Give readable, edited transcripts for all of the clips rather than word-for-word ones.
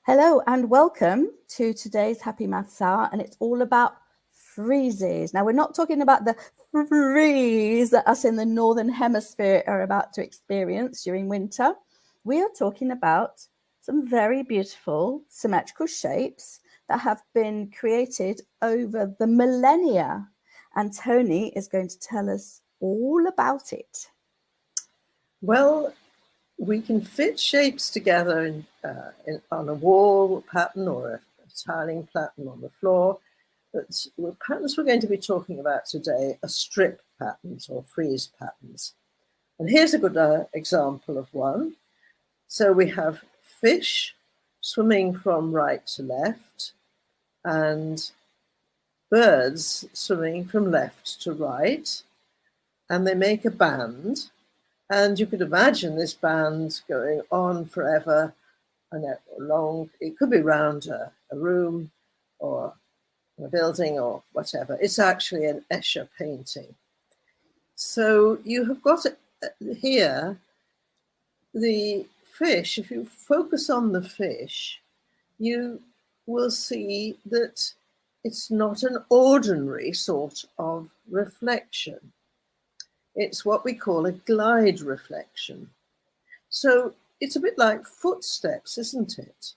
Hello and welcome to today's Happy Maths Hour, and it's all about friezes. Now, we're not talking about the freeze that us in the Northern Hemisphere are about to experience during winter. We are talking about some very beautiful symmetrical shapes that have been created over the millennia. And Toni is going to tell us all about it. Well, we can fit shapes together on a wall pattern or a tiling pattern on the floor. But the patterns we're going to be talking about today are strip patterns or frieze patterns. And here's a good example of one. So we have fish swimming from right to left and birds swimming from left to right. And they make a band. And you could imagine this band going on forever and long. It could be around a room or a building or whatever. It's actually an Escher painting. So you have got here the fish. If you focus on the fish, you will see that it's not an ordinary sort of reflection. It's what we call a glide reflection. So it's a bit like footsteps, isn't it?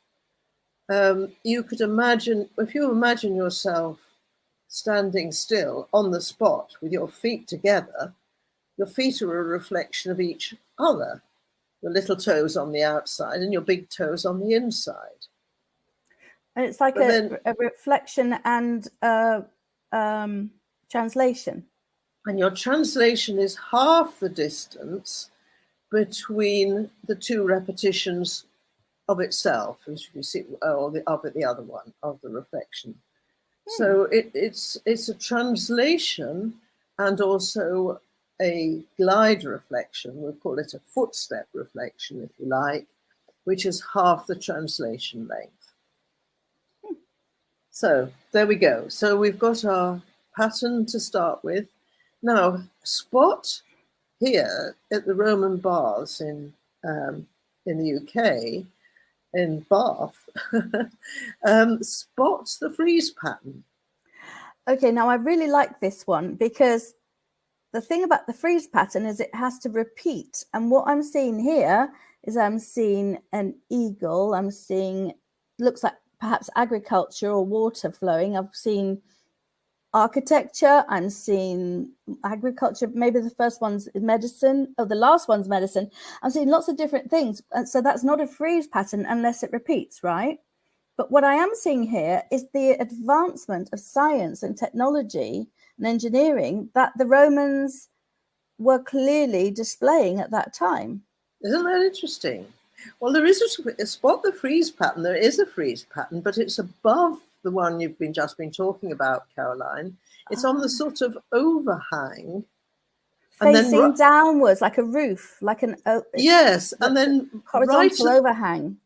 You could imagine, if you imagine yourself standing still on the spot with your feet together, your feet are a reflection of each other. Your little toes on the outside and your big toes on the inside. And it's like a reflection and translation. And your translation is half the distance between the two repetitions of itself, as you can see, or the other one of the reflection. So it's a translation and also a glide reflection. We'll call it a footstep reflection, if you like, which is half the translation length. So there we go. So we've got our pattern to start with. Now, spot here at the Roman baths in the UK, in Bath, spot the frieze pattern. Okay, now I really like this one because the thing about the frieze pattern is it has to repeat. And what I'm seeing here is I'm seeing an eagle. I'm seeing, looks like perhaps agriculture or water flowing. I've seen architecture, I'm seeing agriculture, maybe the first one's medicine, or the last one's medicine. I'm seeing lots of different things. And so that's not a frieze pattern unless it repeats, right? But what I am seeing here is the advancement of science and technology and engineering that the Romans were clearly displaying at that time. Isn't that interesting? Well, there is a spot the frieze pattern. There is a frieze pattern, but it's above the one you've just been talking about, Caroline. It's on the sort of overhang. Facing downwards, like a roof, like an... Yes, and then horizontal overhang.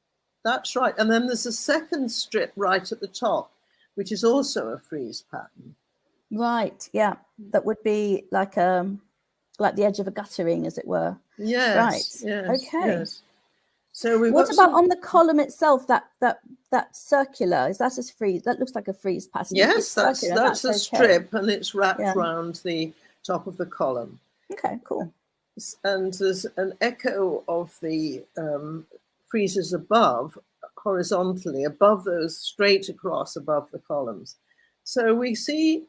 That's right. And then there's a second strip right at the top, which is also a frieze pattern. Right, yeah. That would be like the edge of a guttering, as it were. Yes. Right. Yes, okay. Yes. So we've what about on the column itself? That circular, is that a frieze? That looks like a frieze pattern. Yes, that's a strip, and it's wrapped around the top of the column. Okay, cool. And there's an echo of the friezes above, horizontally above those, straight across above the columns. So we see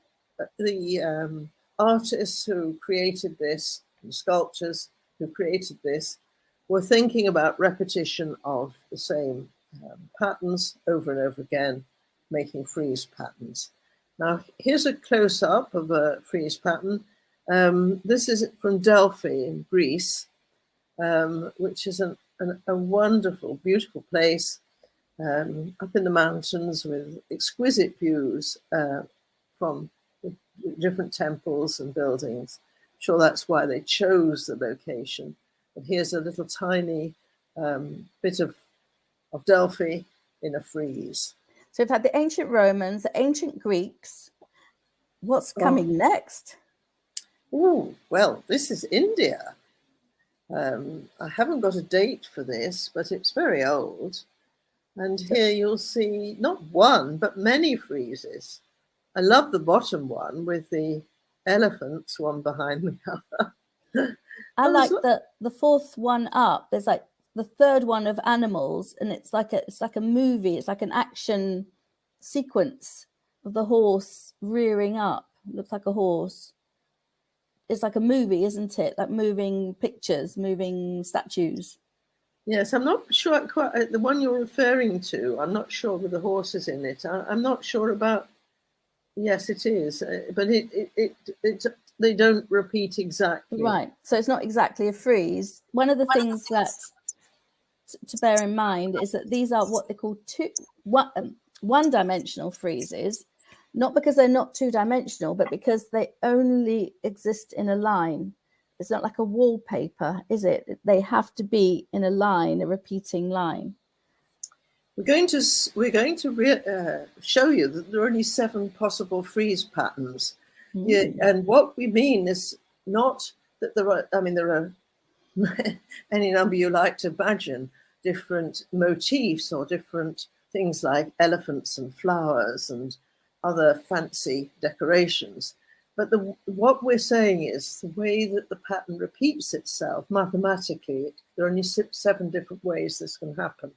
the artists who created this, the sculptors who created this, were thinking about repetition of the same patterns over and over again, making frieze patterns. Now, here's a close-up of a frieze pattern. This is from Delphi in Greece, which is a wonderful, beautiful place up in the mountains with exquisite views from different temples and buildings. I'm sure that's why they chose the location. And here's a little tiny bit of Delphi in a frieze. So we've had the ancient Romans, the ancient Greeks. What's coming next? Oh, well, this is India. I haven't got a date for this, but it's very old. And here you'll see not one, but many friezes. I love the bottom one with the elephants, one behind the other. I like the fourth one up. There's like the third one of animals, and it's like a movie. It's like an action sequence of the horse rearing up. It looks like a horse. It's like a movie, isn't it? Like moving pictures, moving statues. Yes, I'm not sure quite the one you're referring to. I'm not sure with the horses in it. I'm not sure about. Yes, it is, but they don't repeat exactly. Right. So it's not exactly a frieze. One of the things that to bear in mind is that these are what they call one-dimensional friezes, not because they're not two-dimensional, but because they only exist in a line. It's not like a wallpaper, is it? They have to be in a line, a repeating line. We're going to show you that there are only 7 possible frieze patterns. Yeah, and what we mean is not that there are, I mean, there are any number you like to imagine, different motifs or different things like elephants and flowers and other fancy decorations. But what we're saying is the way that the pattern repeats itself mathematically, there are only 7 different ways this can happen.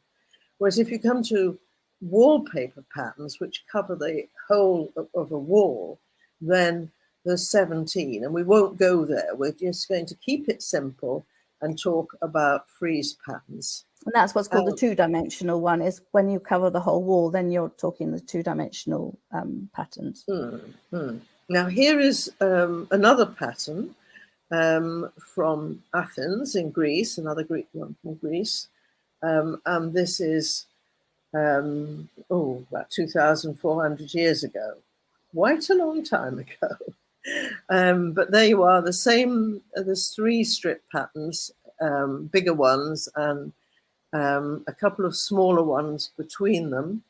Whereas if you come to wallpaper patterns, which cover the whole of a wall, then there's 17, and we won't go there. We're just going to keep it simple and talk about frieze patterns. And that's what's called the two-dimensional one, is when you cover the whole wall, then you're talking the two-dimensional patterns. Now here is another pattern from Athens in Greece, another Greek one from Greece. And this is, about 2,400 years ago, quite a long time ago. But there you are, the same, there's 3 strip patterns, bigger ones, and a couple of smaller ones between them.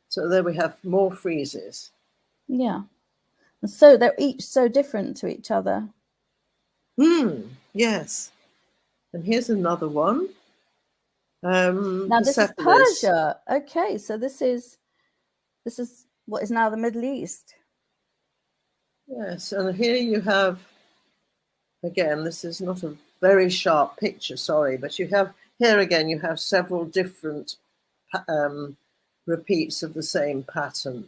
So there we have more friezes. Yeah. And so they're each so different to each other. Yes. And here's another one. Now this is Persia. Okay, so this is what is now the Middle East. Yes, and here you have, again, this is not a very sharp picture, sorry, but you have, here again, you have several different repeats of the same pattern.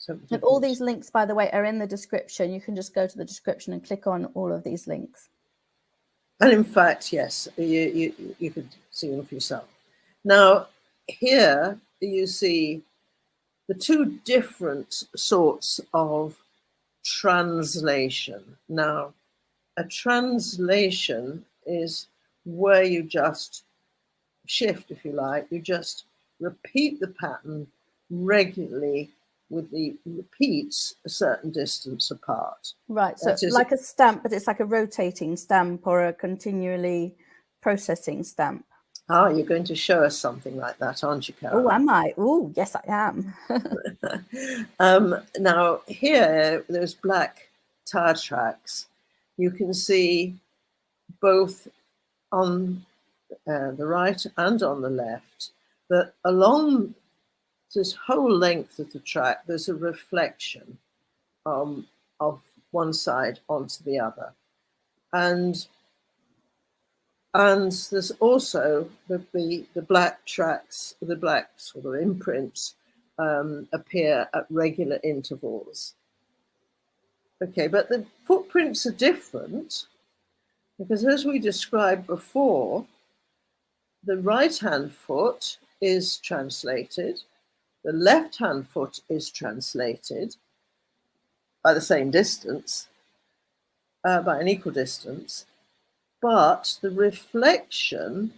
And all these links, by the way, are in the description. You can just go to the description and click on all of these links. And in fact, yes, you could see them for yourself. Now, here you see the 2 different sorts of translation. Now, a translation is where you just shift, if you like, you just repeat the pattern regularly with the repeats a certain distance apart. Right, so it's like a stamp, but it's like a rotating stamp or a continually processing stamp. Ah, you're going to show us something like that, aren't you, Carol? Oh, am I? Oh, yes, I am. Now, here, those black tire tracks, you can see both on the right and on the left that along this whole length of the track, there's a reflection of one side onto the other. And there's also the black tracks, the black sort of imprints appear at regular intervals. Okay, but the footprints are different because, as we described before, the right-hand foot is translated, the left-hand foot is translated by the same distance, by an equal distance, but the reflection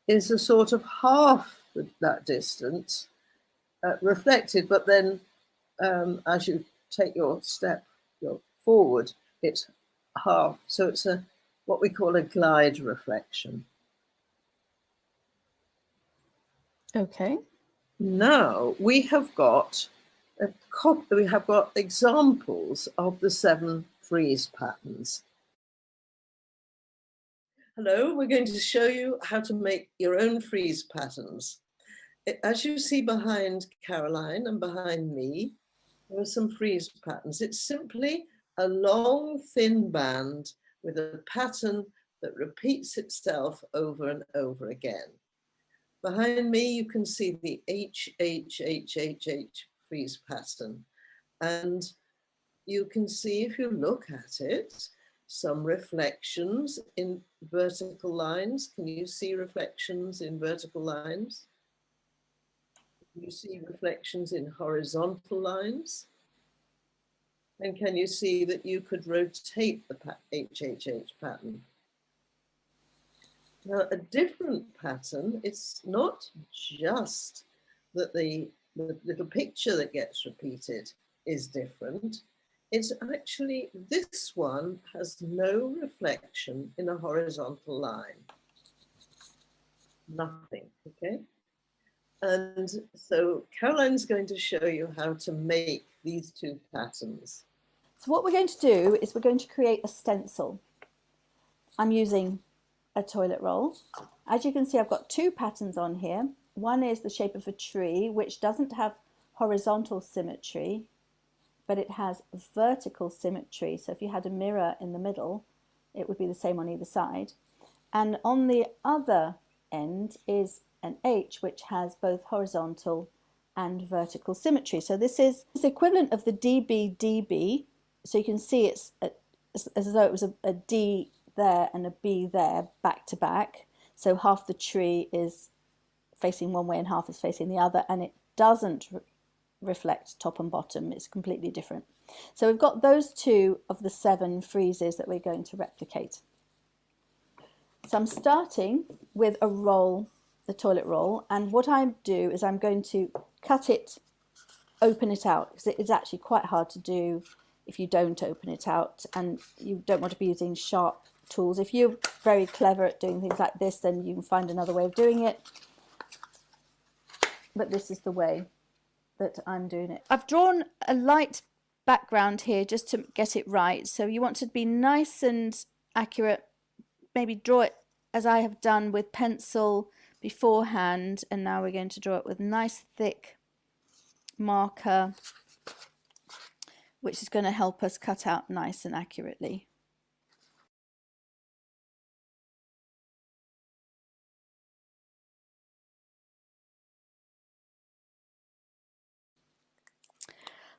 is a sort of half that distance reflected, but then as you take your step forward, it's half. So it's what we call a glide reflection. Okay. Now we have got examples of the 7 frieze patterns. Hello, we're going to show you how to make your own frieze patterns. As you see behind Caroline and behind me, there are some frieze patterns. It's simply a long, thin band with a pattern that repeats itself over and over again. Behind me, you can see the HHHHH frieze pattern. And you can see, if you look at it, some reflections in vertical lines. Can you see reflections in vertical lines? Can you see reflections in horizontal lines? And can you see that you could rotate the HHH pattern? Now, a different pattern, it's not just that the little picture that gets repeated is different. It's actually, this one has no reflection in a horizontal line. Nothing, okay? And so Caroline's going to show you how to make these two patterns. So what we're going to do is we're going to create a stencil. I'm using a toilet roll. As you can see, I've got two patterns on here. One is the shape of a tree, which doesn't have horizontal symmetry, but it has vertical symmetry. So if you had a mirror in the middle, it would be the same on either side. And on the other end is an H, which has both horizontal and vertical symmetry. So this is the equivalent of the DB. So you can see it's as though it was a D there and a B there, back to back. So half the tree is facing one way and half is facing the other, and it doesn't reflect top and bottom. It's completely different. So we've got those two of the 7 friezes that we're going to replicate. So I'm starting with a roll, the toilet roll, and what I do is I'm going to cut it, open it out, because it is actually quite hard to do if you don't open it out, and you don't want to be using sharp tools. If you're very clever at doing things like this, then you can find another way of doing it, but this is the way that I'm doing it. I've drawn a light background here just to get it right, so you want to be nice and accurate. Maybe draw it as I have done with pencil beforehand, and now we're going to draw it with nice thick marker, which is going to help us cut out nice and accurately.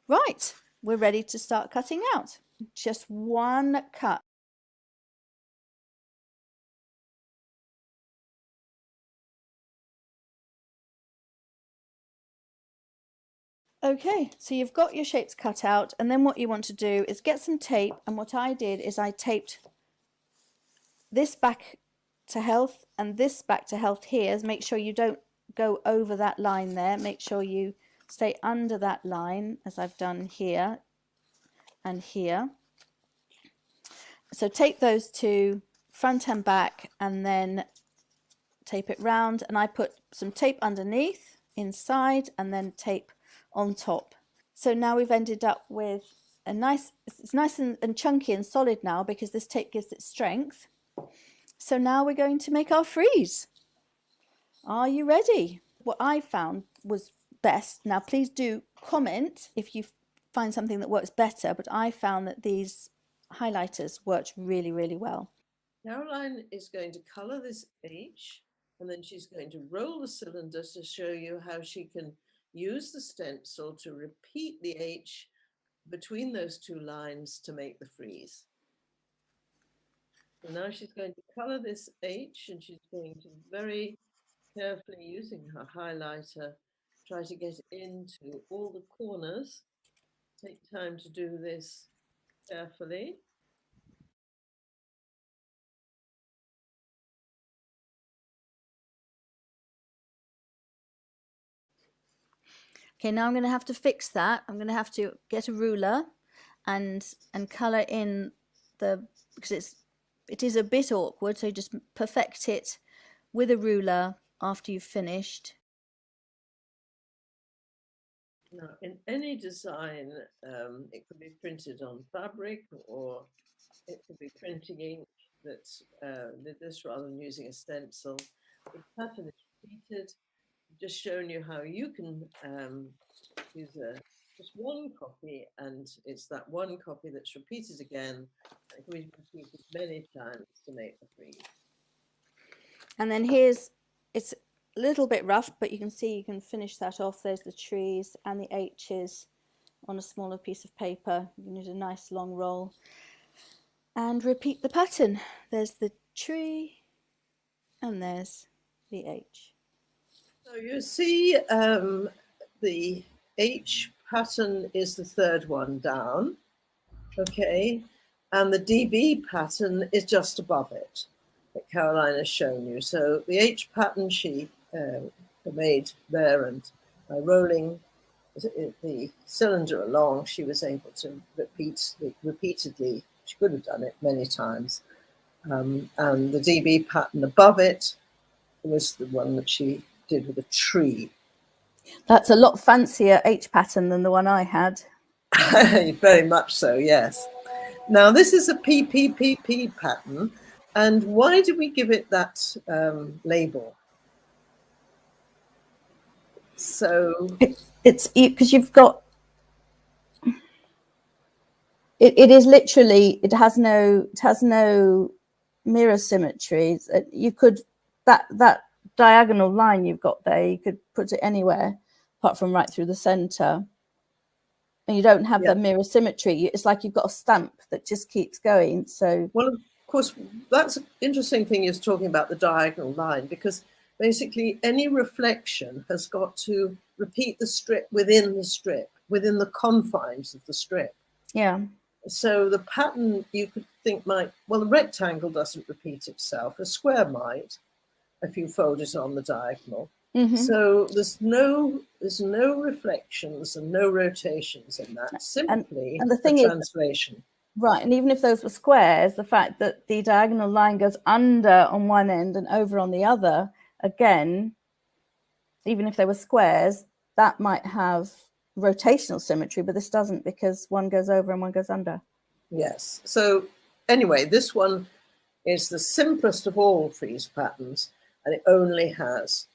Right, we're ready to start cutting out. Just one cut. Okay, so you've got your shapes cut out, and then what you want to do is get some tape, and what I did is I taped this back to health and this back to health here. Make sure you don't go over that line there. Make sure you stay under that line, as I've done here and here. So tape those two front and back, and then tape it round, and I put some tape underneath, inside, and then tape on top. So now we've ended up with a nice, it's nice and chunky and solid now because this tape gives it strength. So now we're going to make our frieze. Are you ready? What I found was best. Now please do comment if you find something that works better, but I found that these highlighters worked really, really well. Caroline is going to colour this H, and then she's going to roll the cylinder to show you how she can use the stencil to repeat the H between those two lines to make the frieze. So now she's going to colour this H, and she's going to very carefully, using her highlighter, try to get into all the corners. Take time to do this carefully. Okay, now I'm going to have to fix that. I'm going to have to get a ruler and colour in the, because it is a bit awkward, so just perfect it with a ruler after you've finished. Now, in any design, it could be printed on fabric, or it could be printing ink. did this rather than using a stencil. The pattern is repeated. I've just shown you how you can use just one copy, and it's that one copy that's repeated again. It can be repeated many times to make the frieze. And then here's, it's a little bit rough, but you can see you can finish that off. There's the trees and the H's on a smaller piece of paper. You can use a nice long roll and repeat the pattern. There's the tree and there's the H. So you see the H pattern is the third one down, okay, and the DB pattern is just above it that Caroline has shown you. So the H pattern she made there, and by rolling the cylinder along, she was able to repeatedly, she could have done it many times, and the DB pattern above it was the one that she did with a tree. That's a lot fancier H pattern than the one I had. Very much so, yes. Now this is a PPPP pattern, and why do we give it that label? So it's because you've got it is literally, it has no mirror symmetry. You could that diagonal line you've got there, you could put it anywhere apart from right through the center, and you don't have the mirror symmetry. It's like you've got a stamp that just keeps going. So, well, of course, that's an interesting thing is talking about the diagonal line, because basically any reflection has got to repeat the strip, within the confines of the strip. Yeah. So the pattern you could think might, well, the rectangle doesn't repeat itself. A square might, if you fold it on the diagonal. Mm-hmm. So there's no reflections and no rotations in that. Simply and the thing a translation. Right, and even if those were squares, the fact that the diagonal line goes under on one end and over on the other, again, even if they were squares, that might have rotational symmetry, but this doesn't, because one goes over and one goes under. Yes. So anyway, this one is the simplest of all frieze patterns, and it only has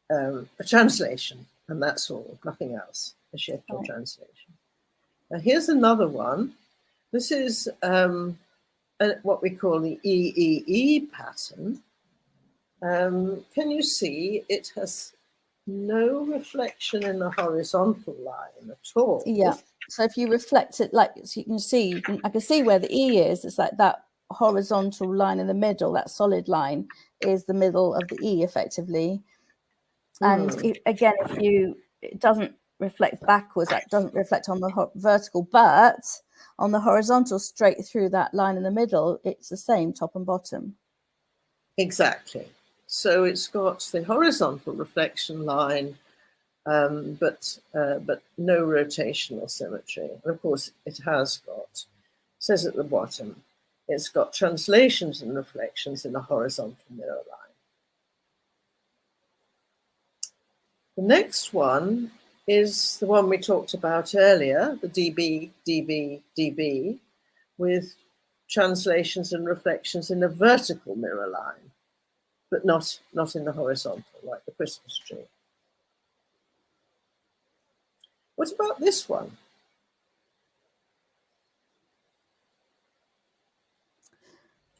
a translation, and that's all, nothing else, a shift or translation. Now here's another one. This is what we call the EEE pattern. Can you see it has no reflection in the horizontal line at all? Yeah. So if you reflect it, like, so you can see, I can see where the E is. It's like that horizontal line in the middle, that solid line is the middle of the E effectively. And again, it doesn't reflect backwards, that doesn't reflect on the vertical, but on the horizontal, straight through that line in the middle, it's the same top and bottom. Exactly. So it's got the horizontal reflection line, but no rotational symmetry. And of course, it has got, says at the bottom, it's got translations and reflections in a horizontal mirror line. The next one is the one we talked about earlier, the DB, DB, DB, with translations and reflections in a vertical mirror line, but not in the horizontal, like the Christmas tree. What about this one?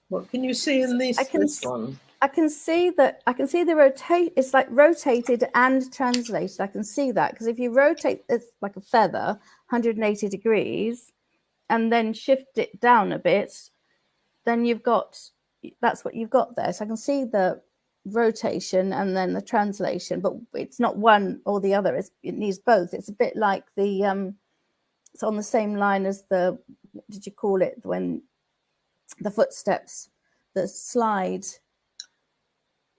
What can you see in this one? I can see the rotate. It's like rotated and translated. I can see that, because if you rotate it like a feather 180 degrees and then shift it down a bit, then that's what you've got there. So I can see the rotation and then the translation, but it's not one or the other. It needs both. It's a bit like it's on the same line as what did you call it when the footsteps, the slide.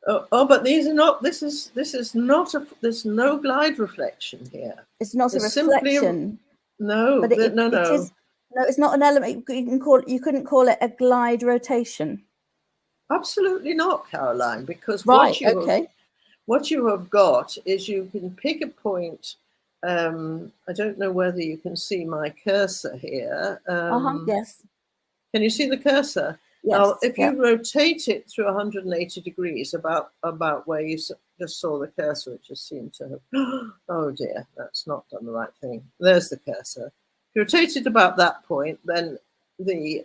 Oh, but these are not. This is not a. There's no glide reflection here. It's not a reflection. No, but no. It is, no, it's not an element. You couldn't call it a glide rotation. Absolutely not, Caroline. Because what you have got is you can pick a point. I don't know whether you can see my cursor here. Yes. Can you see the cursor? Now, if you rotate it through 180 degrees, about where you just saw the cursor, it just seemed to have, oh dear, that's not done the right thing. There's the cursor. If you rotate it about that point, then the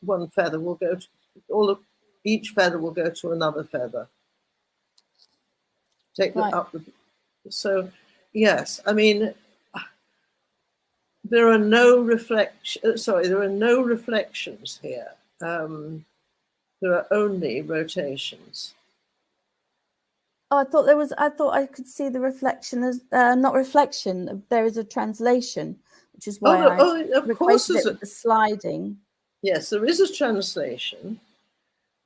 one feather will go to, each feather will go to another feather. Take them up. So, yes, I mean, there are no reflections here. There are only rotations. Oh, I thought I could see the reflection as not reflection. There is a translation, which is why I replaced it with the sliding. Yes, there is a translation,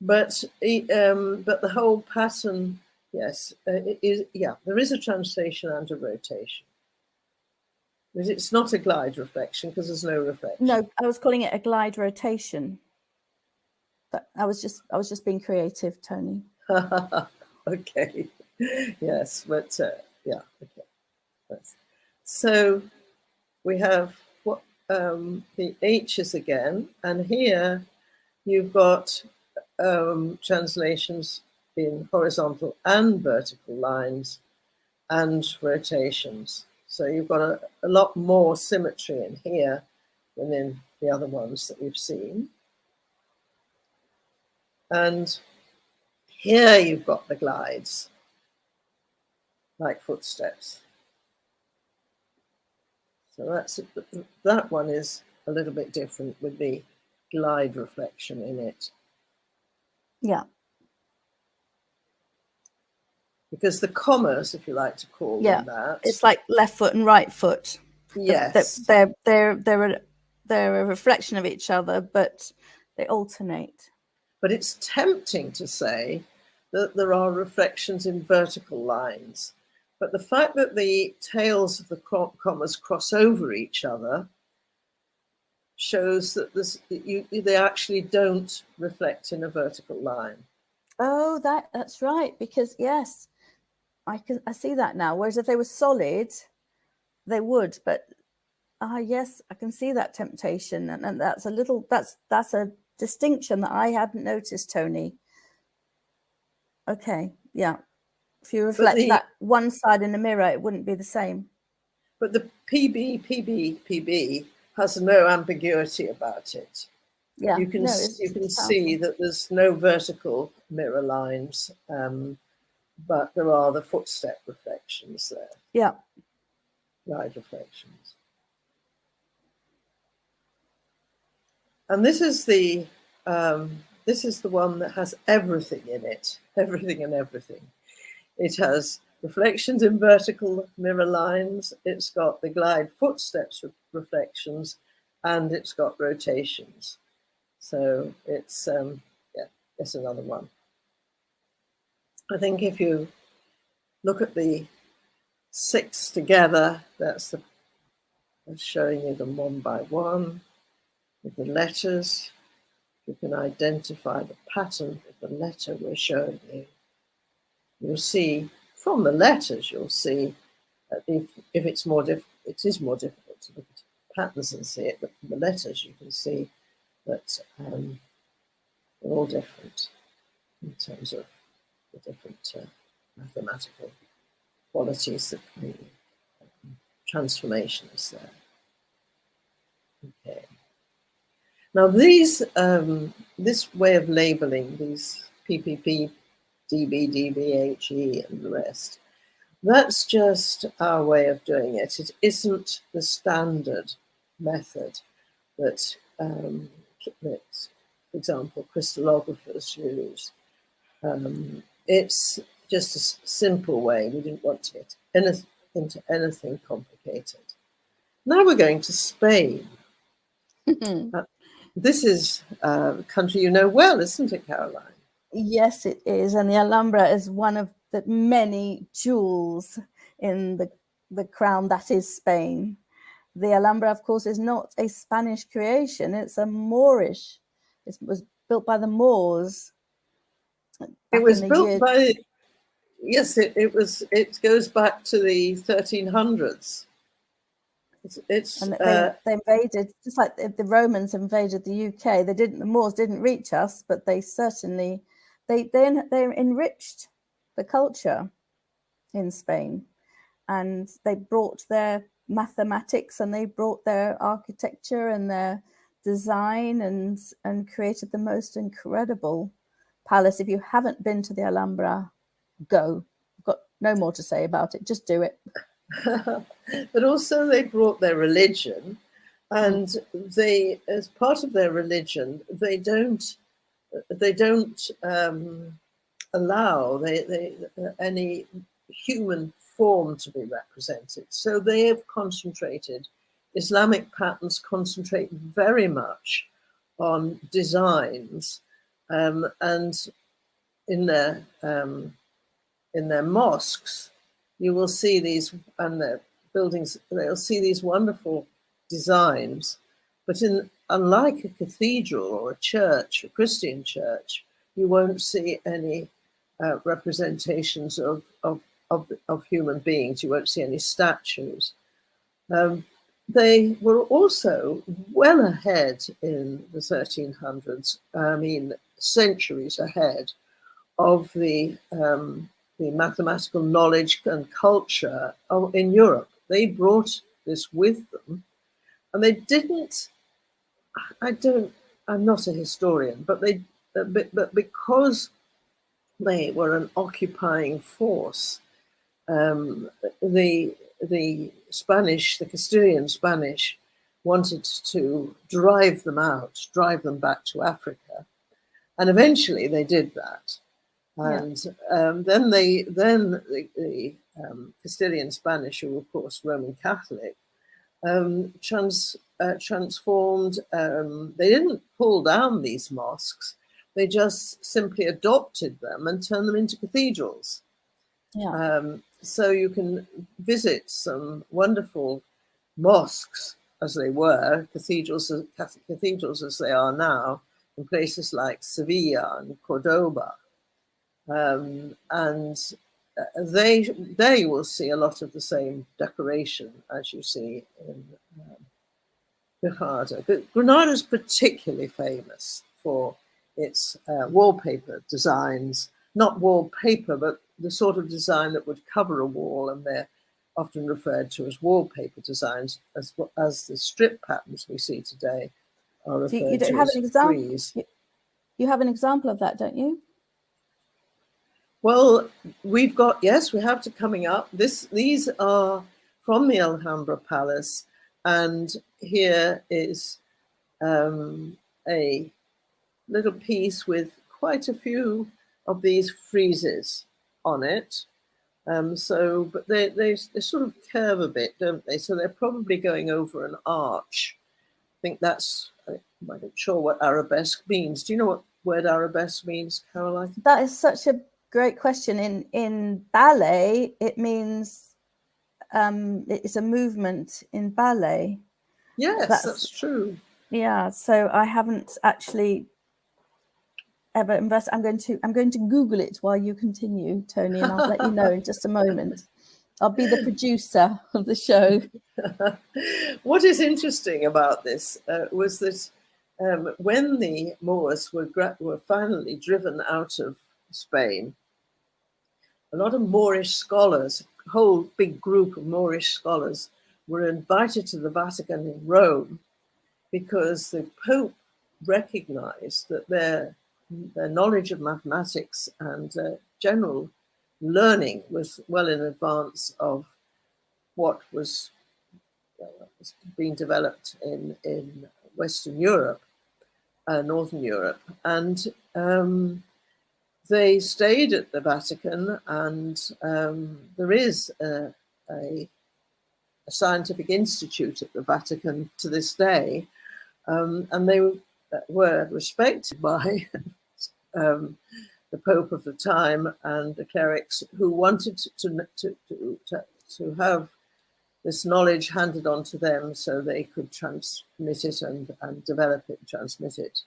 but the whole pattern, yes, there is a translation and a rotation. But it's not a glide reflection because there's no reflection. No, I was calling it a glide rotation. But I was just being creative, Toni. Okay. Yes, but yeah. Okay. So we have what the H's again, and here you've got translations in horizontal and vertical lines and rotations. So you've got a lot more symmetry in here than in the other ones that we've seen. And here you've got the glides, like footsteps. So that one is a little bit different with the glide reflection in it. Yeah. Because the commas, if you like to call them that, it's like left foot and right foot. Yes, they're a reflection of each other, but they alternate. But it's tempting to say that there are reflections in vertical lines, but the fact that the tails of the commas cross over each other shows that they actually don't reflect in a vertical line. Oh, that's right, because yes, I see that now. Whereas if they were solid, they would. But yes, I can see that temptation, and that's a distinction that I hadn't noticed, Toni. Okay, yeah. If you reflect that one side in the mirror, it wouldn't be the same. But the PB has no ambiguity about it. Yeah, you can see that there's no vertical mirror lines. But there are the footstep reflections there. Yeah. Glide reflections. And this is the one that has everything in it, everything and everything. It has reflections in vertical mirror lines. It's got the glide footsteps reflections, and it's got rotations. So it's it's another one. I think if you look at the 6 together, that's showing you them one by one. With the letters, you can identify the pattern of the letter we're showing you. You'll see from the letters, you'll see if it's more difficult, it is more difficult to look at patterns and see it, but from the letters you can see that they're all different in terms of the different mathematical qualities that the transformations there. Okay. Now these, this way of labeling these PPP, DB, DB, HE, and the rest, that's just our way of doing it. It isn't the standard method that, for example, crystallographers use. It's just a simple way. We didn't want to get into anything complicated. Now we're going to Spain. This is a country you know well, isn't it, Caroline? Yes, it is. And the Alhambra is one of the many jewels in the crown that is Spain. The Alhambra, of course, is not a Spanish creation. It's a Moorish. It was built by the Moors. It was built by, yes, it goes back to the 1300s. It's And they invaded, just like the Romans invaded the UK. The Moors didn't reach us, but they certainly they enriched the culture in Spain, and they brought their mathematics and they brought their architecture and their design and created the most incredible palace. If you haven't been to the Alhambra, go. I've got no more to say about it. Just do it. But also they brought their religion, and they, as part of their religion, they don't allow any human form to be represented. So they have concentrated, Islamic patterns concentrate very much on designs, and in their mosques, you will see these, and their buildings, they'll see these wonderful designs. But unlike a cathedral or a church, a Christian church, you won't see any representations of human beings. You won't see any statues. They were also well ahead in the 1300s, I mean, centuries ahead of the mathematical knowledge and culture in Europe. They brought this with them, and they didn't. I'm not a historian, but because they were an occupying force, the Spanish, the Castilian Spanish, wanted to drive them out, drive them back to Africa, and eventually they did that. And then the Castilian Spanish, who were of course Roman Catholic, transformed. They didn't pull down these mosques; they just simply adopted them and turned them into cathedrals. So you can visit some wonderful mosques, as they were, cathedrals as they are now, in places like Sevilla and Cordoba. And there you will see a lot of the same decoration as you see in Granada. Granada is particularly famous for its wallpaper designs, not wallpaper, but the sort of design that would cover a wall, and they're often referred to as wallpaper designs, as the strip patterns we see today are referred to as frieze. You have an example of that, don't you? Well, we've got, yes, we have to coming up. These are from the Alhambra Palace, and here is a little piece with quite a few of these friezes on it. But they sort of curve a bit, don't they? So they're probably going over an arch. I think that's, I'm not sure what arabesque means. Do you know what word arabesque means, Caroline? That is such a great question. In ballet, it means it's a movement in ballet. Yes, that's true. Yeah, so I haven't actually ever invested. I'm going to Google it while you continue, Toni, and I'll let you know in just a moment. I'll be the producer of the show. What is interesting about this was that when the Moors were finally driven out of Spain, a lot of Moorish scholars, a whole big group of Moorish scholars, were invited to the Vatican in Rome because the Pope recognized that their knowledge of mathematics and general learning was well in advance of what was being developed in Western Europe, Northern Europe. And they stayed at the Vatican, and there is a scientific institute at the Vatican to this day, and they were respected by the Pope of the time and the clerics who wanted to have this knowledge handed on to them so they could transmit it and develop it and transmit it.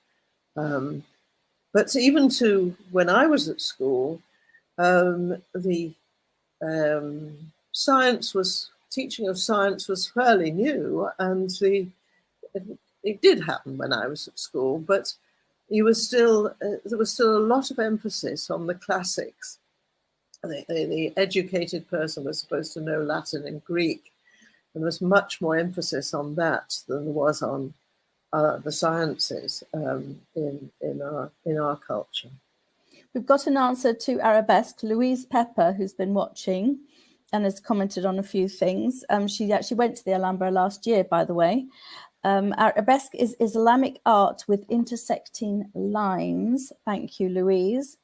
But even to when I was at school, the science was teaching of science was fairly new, and it did happen when I was at school, but there was still a lot of emphasis on the classics. The educated person was supposed to know Latin and Greek, and there was much more emphasis on that than there was on the sciences in our culture. We've got an answer to Arabesque. Louise Pepper, who's been watching and has commented on a few things. She actually went to the Alhambra last year, by the way. Arabesque is Islamic art with intersecting lines. Thank you, Louise.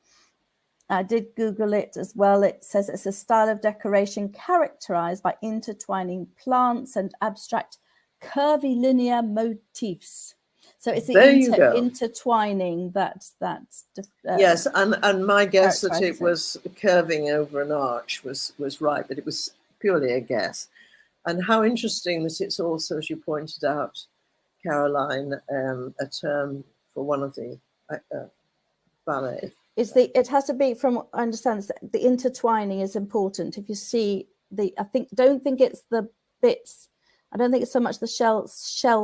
I did Google it as well. It says it's a style of decoration characterized by intertwining plants and abstract curvy linear motifs. So it's the intertwining that's yes, and my guess that it was curving over an arch was right, but it was purely a guess. And how interesting that it's also, as you pointed out, Caroline, a term for one of the ballets. It has to be, from I understand, the intertwining is important. If you see don't think it's the bits. I don't think it's so much the shell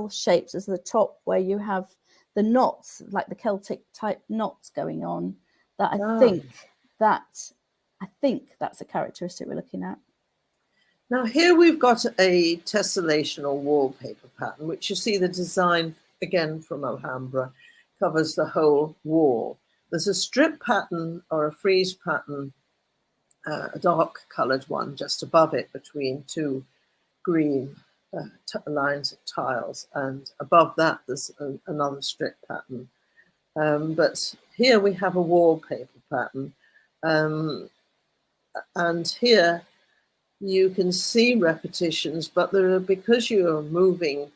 shapes as the top where you have the knots, like the Celtic type knots going on. That I think that's a characteristic we're looking at. Now here we've got a tessellation or wallpaper pattern, which you see the design again from Alhambra covers the whole wall. There's a strip pattern or a frieze pattern, a dark coloured one just above it between two green lines of tiles, and above that there's another strip pattern. But here we have a wallpaper pattern, and here you can see repetitions, but because you are moving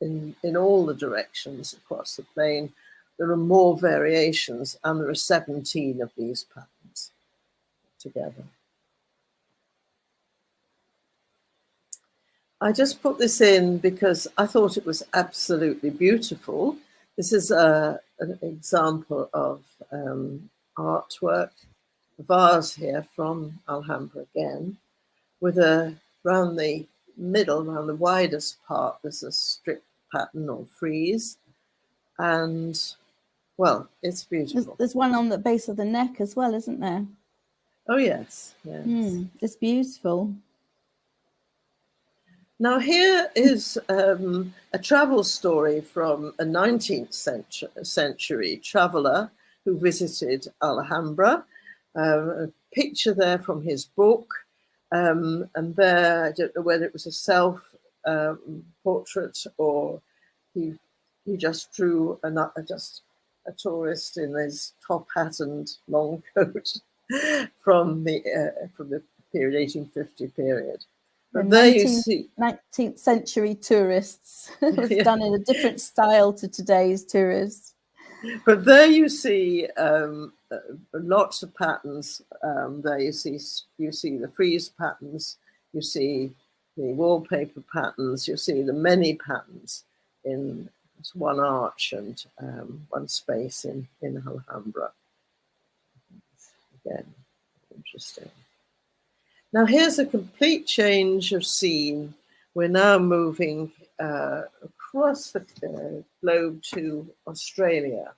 in all the directions across the plane, there are more variations, and there are 17 of these patterns together. I just put this in because I thought it was absolutely beautiful. This is an example of artwork, a vase here from Alhambra again, with around the middle, around the widest part, there's a strip pattern or frieze, and well, it's beautiful. There's one on the base of the neck as well, isn't there? Oh yes, yes. It's beautiful. Now here is a travel story from a 19th century traveller who visited Alhambra. A picture there from his book, and there, I don't know whether it was a self-portrait or he just drew just a tourist in his top hat and long coat from the period 1850 period. And there you see 19th century tourists. It was done in a different style to today's tourists. But there you see lots of patterns. There you see the frieze patterns, you see the wallpaper patterns, you see the many patterns in one arch and one space in Alhambra. Again, interesting. Now here's a complete change of scene. We're now moving across the globe to Australia.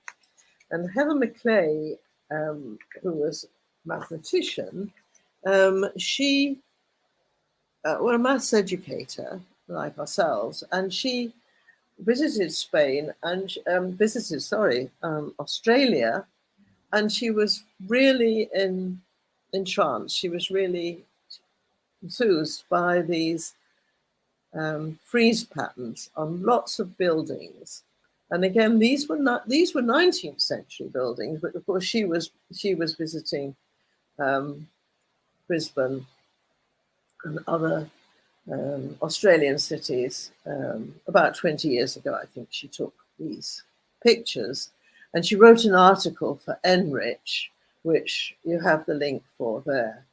And Helen Maclay, who was a mathematician, she was a maths educator like ourselves, and she visited Spain and Australia, and she was really entranced. She was really enthused by these frieze patterns on lots of buildings. And again, these were 19th century buildings, but of course she was visiting Brisbane and other Australian cities about 20 years ago. I think she took these pictures, and she wrote an article for NRICH, which you have the link for there.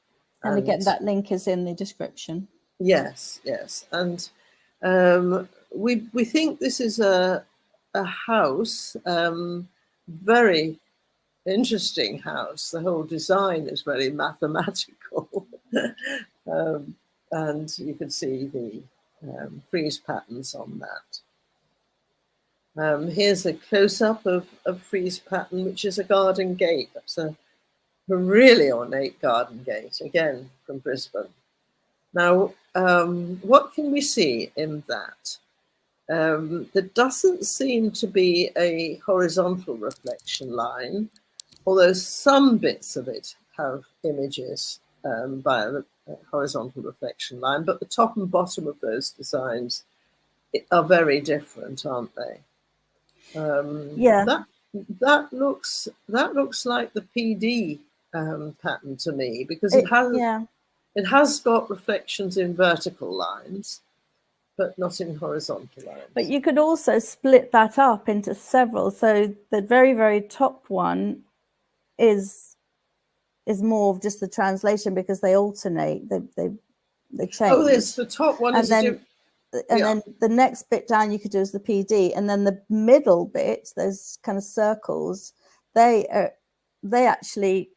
And again, that link is in the description. Yes, yes. And we think this is a house, very interesting house. The whole design is very mathematical. and you can see the frieze patterns on that. Here's a close-up of frieze pattern, which is a garden gate. That's a really ornate garden gate, again from Brisbane. Now, what can we see in that? There doesn't seem to be a horizontal reflection line, although some bits of it have images by a horizontal reflection line, but the top and bottom of those designs are very different, aren't they? Yeah. That looks like the PD pattern to me, because it has got reflections in vertical lines, but not in horizontal lines. But you could also split that up into several. So the very, very top one is more of just the translation, because they alternate, they change. Oh, yes, the top one is then the next bit down you could do is the PD, and then the middle bit, those kind of circles, they actually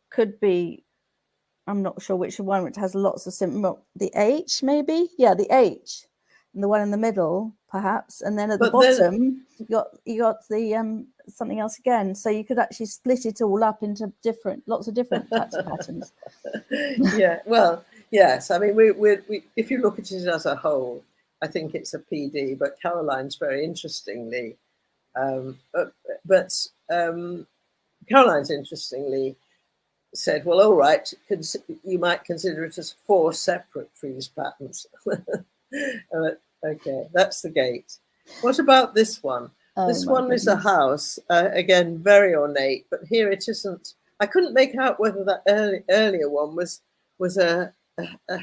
could be, I'm not sure which one, which has lots of the H maybe, yeah, the H, and the one in the middle perhaps, and then at the bottom you got the something else again. So you could actually split it all up into lots of different types of patterns. Yeah, well, yes, I mean, we if you look at it as a whole, I think it's a PD, but Caroline's very interestingly, Caroline's interestingly said, well, all right, you might consider it as 4 separate frieze patterns. Okay, that's the gate. What about this one? This one is a house, again, very ornate, but here it isn't. I couldn't make out whether that earlier one was a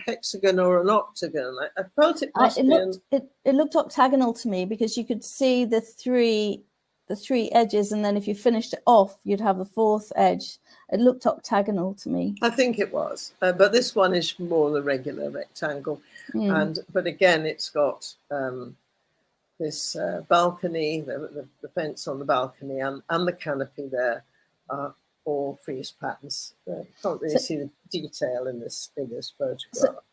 hexagon or an octagon. I felt it must it looked octagonal to me, because you could see the three edges, and then if you finished it off, you'd have a 4th edge. It looked octagonal to me. I think it was, but this one is more the regular rectangle, but again, it's got this balcony, the fence on the balcony, and the canopy there are all frieze patterns. You can't really see the detail in this photograph.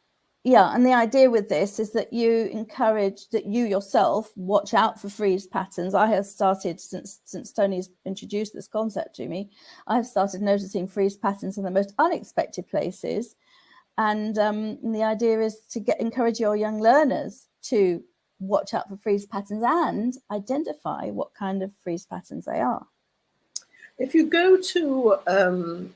Yeah, and the idea with this is that you encourage that you yourself watch out for frieze patterns. I have started, since Tony's introduced this concept to me, I have started noticing frieze patterns in the most unexpected places. And the idea is to encourage your young learners to watch out for frieze patterns and identify what kind of frieze patterns they are. If you go to an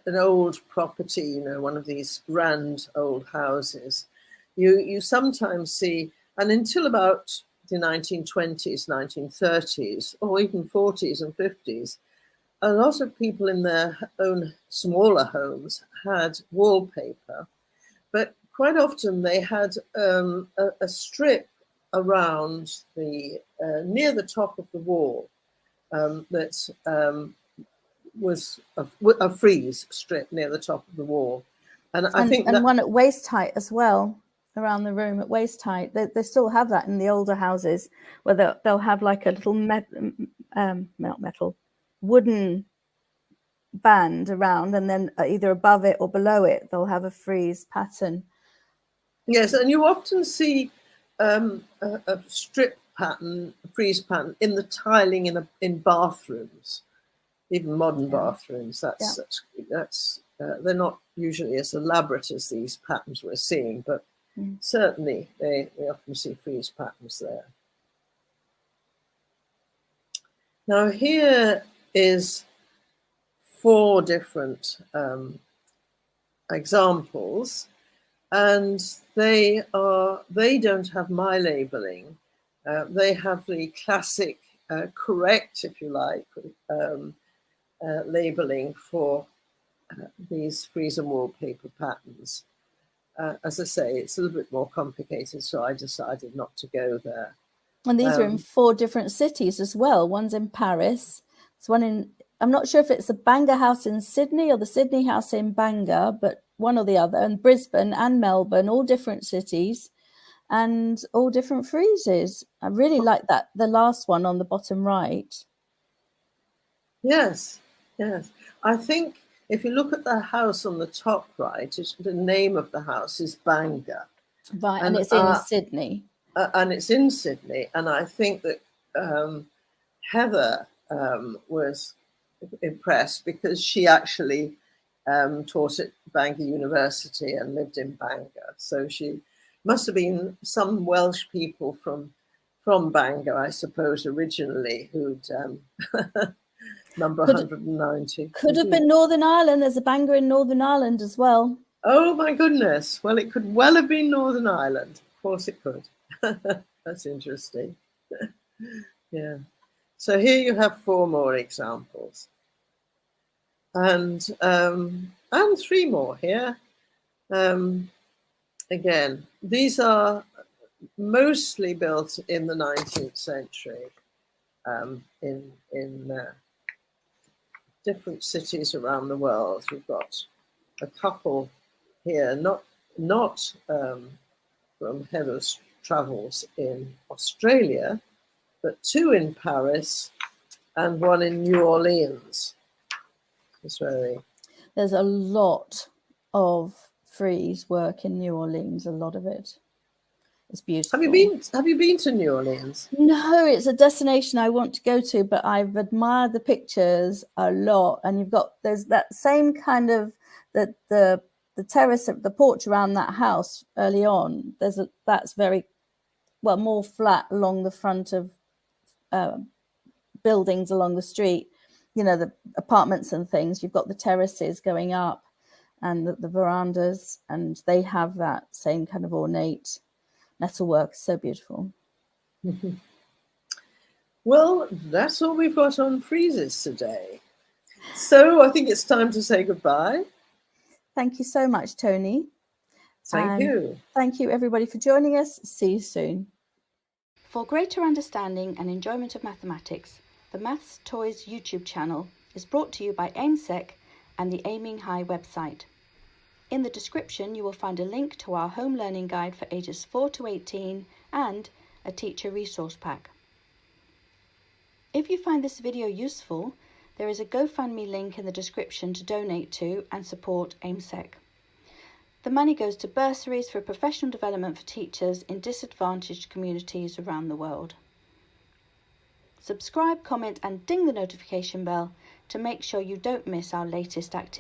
old property, you know, one of these grand old houses, you sometimes see, and until about the 1920s, 1930s, or even 40s and 50s, a lot of people in their own smaller homes had wallpaper, but quite often they had a strip around the near the top of the wall that was a frieze strip near the top of the wall, and I think one at waist height as well, around the room at waist height. They still have that in the older houses, where they'll have like a little wooden band around, and then either above it or below it they'll have a frieze pattern. Yes, and you often see a strip pattern, a frieze pattern in the tiling in bathrooms. Even modern bathrooms, that's they're not usually as elaborate as these patterns we're seeing, but certainly we often see frieze patterns there. Now here is 4 different examples, and they don't have my labeling. They have the classic, correct, if you like, labeling for these frieze and wallpaper patterns. As I say, it's a little bit more complicated, so I decided not to go there. And these are in 4 different cities as well. One's in Paris. It's one in, I'm not sure if it's the Bangor house in Sydney or the Sydney house in Bangor, but one or the other. And Brisbane and Melbourne, all different cities and all different friezes. I really like that, the last one on the bottom right. Yes, yes. I think if you look at the house on the top right, the name of the house is Bangor. Right, and it's in Sydney. And it's in Sydney. And I think that Heather was impressed because she actually taught at Bangor University and lived in Bangor. So she must have been some Welsh people from Bangor, I suppose, originally, who'd number 190. Could have been Northern Ireland. There's a Bangor in Northern Ireland as well. Oh my goodness. Well, it could well have been Northern Ireland. Of course it could. That's interesting. Yeah. So here you have 4 more examples. And 3 more here. Again, these are mostly built in the 19th century in different cities around the world. We've got a couple here, not from Heather's travels in Australia, but 2 in Paris and 1 in New Orleans. There's a lot of frieze work in New Orleans, a lot of it. It's beautiful. Have you been to New Orleans? No, it's a destination I want to go to, but I've admired the pictures a lot. And there's that same kind of the terrace of the porch around that house early on. That's very well more flat along the front of buildings along the street. You know, the apartments and things. You've got the terraces going up and the verandas, and they have that same kind of ornate metalwork. So beautiful. Well, that's all we've got on friezes today. So I think it's time to say goodbye. Thank you so much, Toni. Thank you. Thank you, everybody, for joining us. See you soon. For greater understanding and enjoyment of mathematics, the Maths Toys YouTube channel is brought to you by Ainslie and the Aiming High website. In the description, you will find a link to our home learning guide for ages 4 to 18 and a teacher resource pack. If you find this video useful, there is a GoFundMe link in the description to donate to and support AIMSEC. The money goes to bursaries for professional development for teachers in disadvantaged communities around the world. Subscribe, comment and ding the notification bell to make sure you don't miss our latest activities.